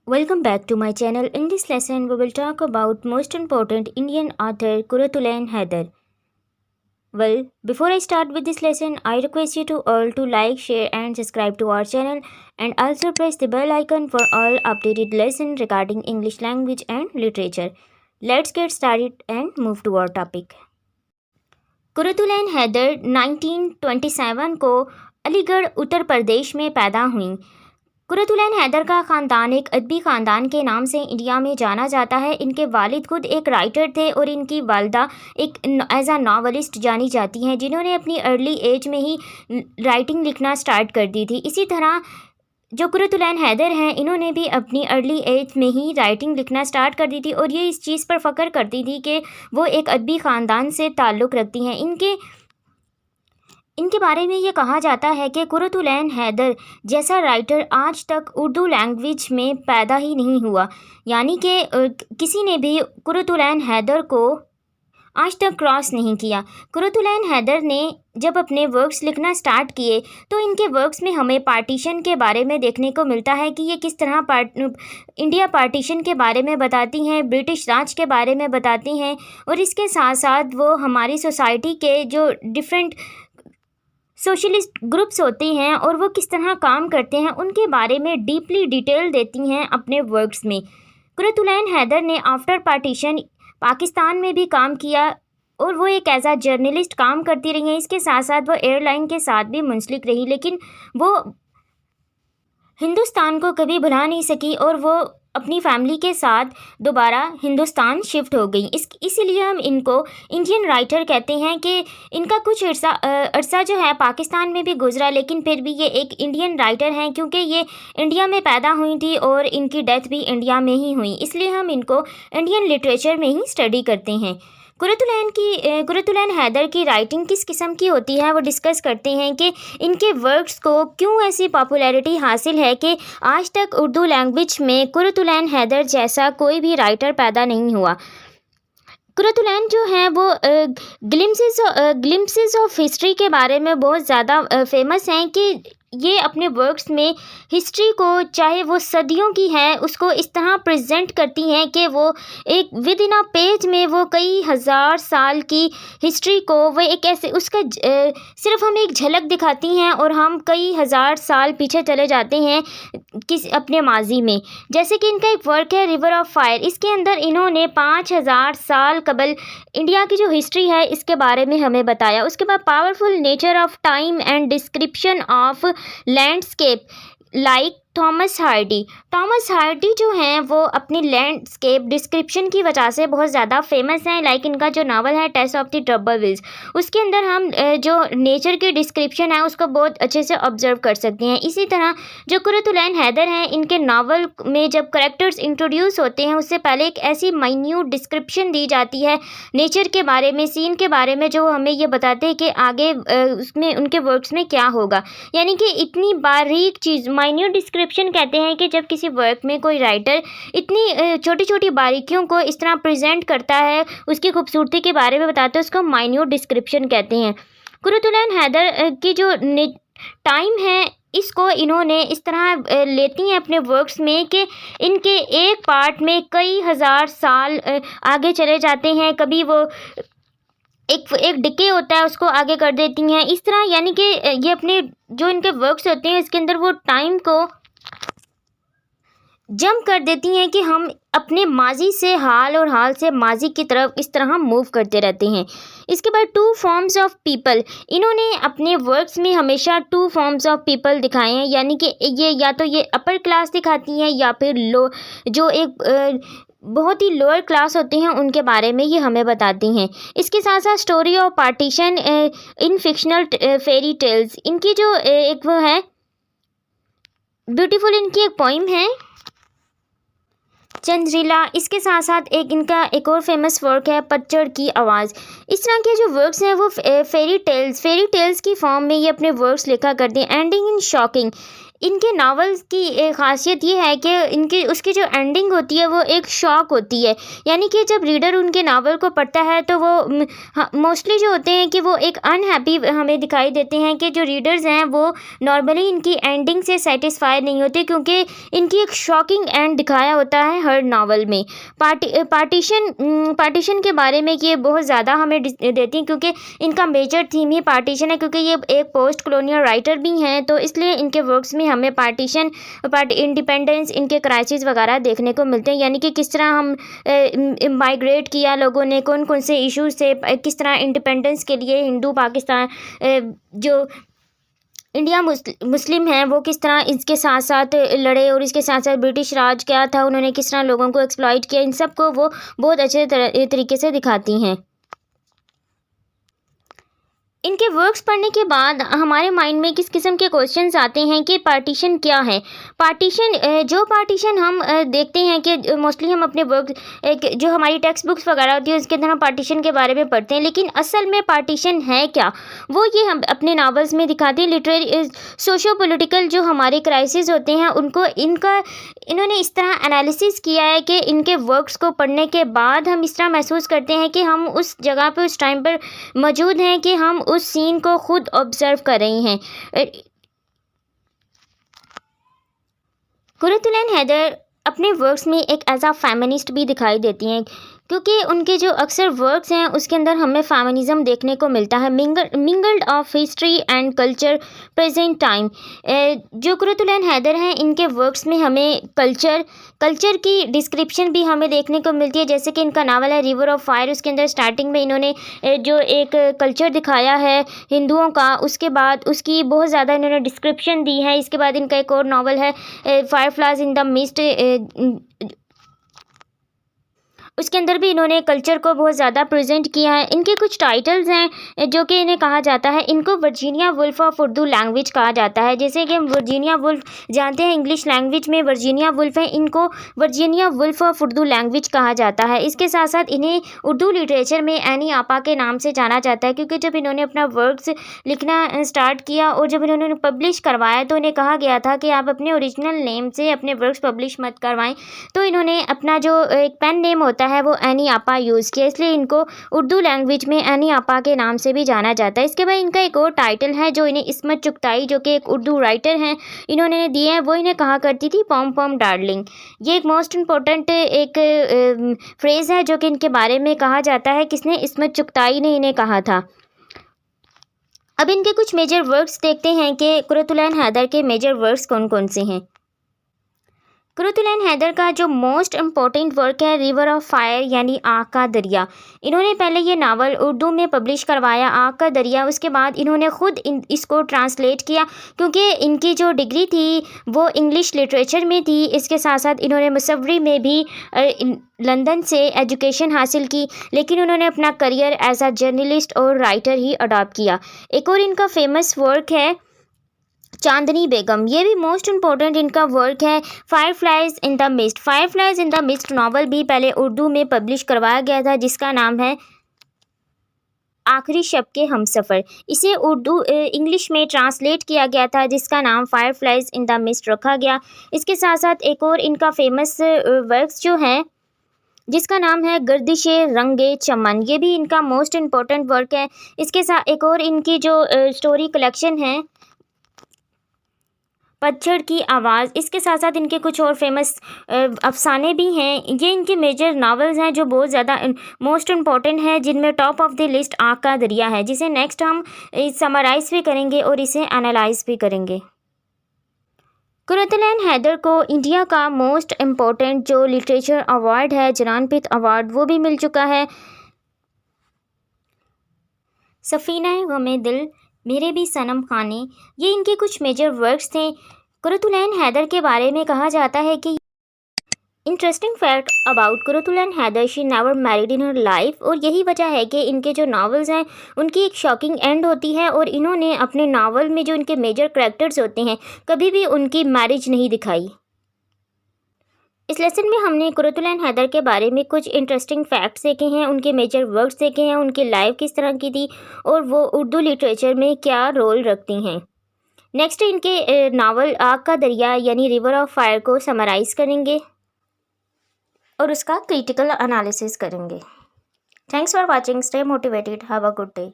Welcome back to my channel. In this lesson, we will talk about most important Indian author Kuratulain Haider. Well, before I start with this lesson, I request you to all to like, share and subscribe to our channel and also press the bell icon for all updated lessons regarding English language and literature. Let's get started and move to our topic. Qurratulain Haider 1927 को अलीगढ़ उत्तर प्रदेश में पैदा हुई। कुरतुलैन हैदर का ख़ानदान एक अदबी ख़ानदान के नाम से इंडिया में जाना जाता है। इनके वालिद खुद एक राइटर थे और इनकी वालदा एक एज अ नावलिस्ट जानी जाती हैं, जिन्होंने अपनी अर्ली एज में ही राइटिंग लिखना स्टार्ट कर दी थी। इसी तरह जो कुरतुलैन हैदर हैं, इन्होंने भी अपनी अर्ली एज में ही राइटिंग लिखना स्टार्ट कर दी थी और ये इस चीज़ पर फ़ख्र करती थी कि वो एक अदबी ख़ानदान से ताल्लुक़ रखती हैं। इनके बारे में ये कहा जाता है कि कुरतुलैन हैदर जैसा राइटर आज तक उर्दू लैंग्वेज में पैदा ही नहीं हुआ, यानी कि किसी ने भी कुरतुलैन हैदर को आज तक क्रॉस नहीं किया। कुरतुलैन हैदर ने जब अपने वर्क्स लिखना स्टार्ट किए तो इनके वर्क्स में हमें पार्टीशन के बारे में देखने को मिलता है कि ये किस तरह इंडिया पार्टीशन के बारे में बताती हैं, ब्रिटिश राज के बारे में बताती हैं और इसके साथ साथ वो हमारी सोसाइटी के जो डिफरेंट सोशलिस्ट ग्रुप्स होते हैं और वो किस तरह काम करते हैं उनके बारे में डीपली डिटेल देती हैं अपने वर्क्स में। कुरतुलैन हैदर ने आफ्टर पार्टीशन पाकिस्तान में भी काम किया और वो एक एज आ जर्नलिस्ट काम करती रही हैं। इसके साथ साथ वो एयरलाइन के साथ भी मुंसलिक रही, लेकिन वो हिंदुस्तान को कभी भुला नहीं सकी और वो अपनी फैमिली के साथ दोबारा हिंदुस्तान शिफ्ट हो गई। इसीलिए हम इनको इंडियन राइटर कहते हैं कि इनका कुछ अरसा जो है पाकिस्तान में भी गुजरा, लेकिन फिर भी ये एक इंडियन राइटर हैं क्योंकि ये इंडिया में पैदा हुई थी और इनकी डेथ भी इंडिया में ही हुई, इसलिए हम इनको इंडियन लिटरेचर में ही स्टडी करते हैं। कुरतुलैन हैदर की राइटिंग किस किस्म की होती है वो डिस्कस करते हैं कि इनके वर्क्स को क्यों ऐसी पॉपुलैरिटी हासिल है कि आज तक उर्दू लैंग्वेज में कुरतुलैन हैदर जैसा कोई भी राइटर पैदा नहीं हुआ। कुरतुलैन जो हैं वो ग्लिम्पसेस ऑफ हिस्ट्री के बारे में बहुत ज़्यादा फेमस हैं कि ये अपने वर्क्स में हिस्ट्री को, चाहे वो सदियों की है, उसको इस तरह प्रेजेंट करती हैं कि वो एक विद इन अ पेज में वो कई हज़ार साल की हिस्ट्री को वो एक ऐसे उसका सिर्फ हम एक झलक दिखाती हैं और हम कई हज़ार साल पीछे चले जाते हैं अपने माजी में। जैसे कि इनका एक वर्क है रिवर ऑफ फायर, इसके अंदर इन्होंने 5000 साल कबल इंडिया की जो हिस्ट्री है इसके बारे में हमें बताया। उसके बाद powerful nature of time and description of landscape like Thomas Hardy जो हैं वो अपनी लैंडस्केप डिस्क्रिप्शन की वजह से बहुत ज़्यादा फेमस हैं। लाइक इनका जो नावल है टेस्ट ऑफ द ट्रबलविल्स, उसके अंदर हम जो नेचर की डिस्क्रिप्शन है उसको बहुत अच्छे से ऑब्जर्व कर सकते हैं। इसी तरह जो कुरतुलैन हैदर हैं, इनके नावल में जब करैक्टर्स इंट्रोड्यूस होते हैं उससे पहले एक ऐसी माइन्यूट डिस्क्रिप्शन दी जाती है नेचर के बारे में, सीन के बारे में, जो हमें ये बताते हैं कि आगे उसमें उनके वर्क्स में क्या होगा। यानी कि इतनी बारीक चीज़ माइन्यूट डिस्क्रिप्शन कहते हैं कि जब किसी वर्क में कोई राइटर इतनी छोटी छोटी बारीकियों को इस तरह प्रेजेंट करता है, उसकी खूबसूरती के बारे में बताता है, उसको माइन्यूट डिस्क्रिप्शन कहते हैं। कुरतुलैन हैदर की जो टाइम है इसको इन्होंने इस तरह लेती हैं अपने वर्क्स में कि इनके एक पार्ट में कई हज़ार साल आगे चले जाते हैं। कभी वो एक डिके होता है उसको आगे कर देती हैं इस तरह, यानी कि ये अपने जो इनके वर्क्स होते हैं इसके अंदर वो टाइम को जंप कर देती हैं कि हम अपने माजी से हाल और हाल से माजी की तरफ इस तरह हम मूव करते रहते हैं। इसके बाद टू फॉर्म्स ऑफ पीपल, इन्होंने अपने वर्क्स में हमेशा टू फॉर्म्स ऑफ पीपल दिखाए हैं, यानी कि ये या तो ये अपर क्लास दिखाती हैं या फिर लो जो एक बहुत ही लोअर क्लास होते हैं उनके बारे में ये हमें बताती हैं। इसके साथ साथ story of partition in fictional fairy tales, इनकी जो एक वो है ब्यूटीफुल इनकी एक पोइम है चंद्रिला। इसके साथ साथ इनका एक और फेमस वर्क है पतझड़ की आवाज़। इस तरह के जो वर्क्स हैं वो फेरी टेल्स की फॉर्म में ये अपने वर्क्स लिखा करते हैं। एंडिंग इन शॉकिंग, इनके नावल्स की एक ख़ासियत ये है कि इनकी उसकी जो एंडिंग होती है वो एक शॉक होती है, यानी कि जब रीडर उनके नावल को पढ़ता है तो वो मोस्टली जो होते हैं कि वो एक अनहैप्पी हमें दिखाई देते हैं कि जो रीडर्स हैं वो नॉर्मली इनकी एंडिंग से सेटिस्फाई नहीं होते, क्योंकि इनकी एक शॉकिंग एंड दिखाया होता है हर नावल में। पार्टीशन के बारे में ये बहुत ज़्यादा हमें देती हैं, क्योंकि इनका मेजर थीम ही पार्टीशन है, क्योंकि ये एक पोस्ट कॉलोनियल राइटर भी हैं, तो इसलिए इनके वर्क्स में हमें इंडिपेंडेंस, इनके क्राइसिस वगैरह देखने को मिलते हैं, यानी कि किस तरह हम माइग्रेट किया लोगों ने, कौन कौन से इश्यूज से, किस तरह इंडिपेंडेंस के लिए हिंदू पाकिस्तान जो इंडिया मुस्लिम हैं वो किस तरह इसके साथ साथ लड़े, और इसके साथ साथ ब्रिटिश राज क्या था, उन्होंने किस तरह लोगों को एक्सप्लॉइट किया, इन सब को वो बहुत अच्छे तरीके से दिखाती हैं। इनके वर्क्स पढ़ने के बाद हमारे माइंड में किस किस्म के क्वेश्चंस आते हैं कि पार्टीशन क्या है। पार्टीशन हम देखते हैं कि मोस्टली हम अपने वर्क जो हमारी टेक्स्ट बुक्स वगैरह होती है उसके अंदर हम पार्टीशन के बारे में पढ़ते हैं, लेकिन असल में पार्टीशन है क्या, वो ये हम अपने नावल्स में दिखाते हैं। लिटरेरी सोशो पॉलिटिकल जो हमारे क्राइसिस होते हैं उनको इन्होंने इस तरह एनालिसिस किया है कि इनके वर्क्स को पढ़ने के बाद हम इस तरह महसूस करते हैं कि हम उस जगह पर उस टाइम पर मौजूद हैं, कि हम उस सीन को खुद ऑब्जर्व कर रही हैं। कुरैतुल हैदर अपने वर्क्स में एक एज अ फेमिनिस्ट भी दिखाई देती हैं, क्योंकि उनके जो अक्सर वर्क्स हैं उसके अंदर हमें फेमिनिज्म देखने को मिलता है, mingled of history and culture present time. जो कुरैतुल हैदर हैं इनके वर्क्स में हमें कल्चर की डिस्क्रिप्शन भी हमें देखने को मिलती है, जैसे कि इनका नावल है रिवर ऑफ फायर, उसके अंदर स्टार्टिंग में इन्होंने जो एक कल्चर दिखाया है हिंदुओं का, उसके बाद उसकी बहुत ज़्यादा इन्होंने डिस्क्रिप्शन दी है। इसके बाद इनका एक और नावल है फायरफ्लाइज इन द मिस्ट, उसके अंदर भी इन्होंने कल्चर को बहुत ज़्यादा प्रेजेंट किया है। इनके कुछ टाइटल्स हैं जो कि इन्हें कहा जाता है, इनको Virginia Woolf of Urdu language कहा जाता है। जैसे कि हम वर्जीनिया वुल्फ जानते हैं, इंग्लिश लैंग्वेज में वर्जीनिया वुल्फ है, इनको Virginia Woolf of Urdu language कहा जाता है। इसके साथ साथ इन्हें उर्दू लिटरेचर में एनी आपा के नाम से जाना जाता है, क्योंकि जब इन्होंने अपना वर्क्स लिखना स्टार्ट किया और जब इन्होंने पब्लिश करवाया तो इन्हें कहा गया था कि आप अपने ओरिजिनल नेम से अपने वर्क्स पब्लिश मत करवाएं, तो इन्होंने अपना जो एक पेन नेम होता है वो एनी आपा यूज़ किया, इसलिए इनको उर्दू लैंग्वेज में एनी आपा के नाम से भी जाना जाता है। इसके बाद इनका एक और टाइटल है जो इन्हें इस्मत चुगताई, जो कि एक उर्दू राइटर हैं, इन्होंने दिए हैं, वो इन्हें कहा करती थी पॉम पॉम डार्लिंग। ये एक मोस्ट इम्पोर्टेंट एक फ्रेज़ है जो कि इनके बारे में कहा जाता है, किसने, इस्मत चुगताई ने इन्हें कहा था। अब इनके कुछ मेजर वर्क्स देखते हैं कि कुरैतुल हैदर के मेजर वर्क्स कौन कौन से हैं। कुरैतुल हैदर का जो मोस्ट इम्पॉर्टेंट वर्क है रिवर ऑफ फायर यानी आग का दरिया। इन्होंने पहले ये नावल उर्दू में पब्लिश करवाया, आग का दरिया, उसके बाद इन्होंने ख़ुद इसको ट्रांसलेट किया, क्योंकि इनकी जो डिग्री थी वो इंग्लिश लिटरेचर में थी। इसके साथ साथ इन्होंने मुसव्वरी में भी लंदन से एजुकेशन हासिल की, लेकिन उन्होंने अपना करियर एज अ जर्नलिस्ट और राइटर ही अडॉप्ट किया। एक और इनका फेमस वर्क है चांदनी बेगम, ये भी मोस्ट इम्पॉर्टेंट इनका वर्क है। Fireflies in the mist, fireflies in the mist novel भी पहले उर्दू में पब्लिश करवाया गया था, जिसका नाम है आखिरी शब के हमसफ़र। इसे उर्दू इंग्लिश में ट्रांसलेट किया गया था, जिसका नाम फायरफ्लाइज इन द मिस्ट रखा गया। इसके साथ साथ एक और इनका फेमस वर्क्स जो है जिसका नाम है गर्दिशे रंगे चमन, ये भी इनका मोस्ट इम्पॉर्टेंट वर्क है। इसके साथ एक और इनकी जो स्टोरी कलेक्शन है पतझड़ की आवाज़, इसके साथ साथ इनके कुछ और फेमस अफसाने भी हैं। ये इनके मेजर नावल्स हैं जो बहुत ज़्यादा मोस्ट इम्पॉर्टेंट है, जिनमें टॉप ऑफ द लिस्ट आग का दरिया है, जिसे नेक्स्ट हम समराइज़ भी करेंगे और इसे एनालाइज भी करेंगे। कुरैतुल हैदर को इंडिया का मोस्ट इम्पॉर्टेंट जो लिटरेचर अवार्ड है ज्ञानपीठ अवार्ड, वो भी मिल चुका है। सफ़ीना गमे दिल, मेरे भी सनम खाने, ये इनके कुछ मेजर वर्क्स थे। कुरैतुल हैदर के बारे में कहा जाता है कि interesting fact about Qurratulain Hyder, she never married in her life, और यही वजह है कि इनके जो नावल्स हैं उनकी एक शॉकिंग एंड होती है, और इन्होंने अपने नावल में जो इनके मेजर करैक्टर्स होते हैं कभी भी उनकी मैरिज नहीं दिखाई। इस लेसन में हमने कुरैतुल हैदर के बारे में कुछ इंटरेस्टिंग फैक्ट्स देखे हैं, उनके मेजर वर्क्स देखे हैं, उनकी लाइफ किस तरह की थी और वो उर्दू लिटरेचर में क्या रोल रखती हैं। नेक्स्ट इनके नावल आग का दरिया यानी रिवर ऑफ फायर को समराइज़ करेंगे और उसका क्रिटिकल एनालिसिस करेंगे। Thanks for watching, stay motivated, have a good day.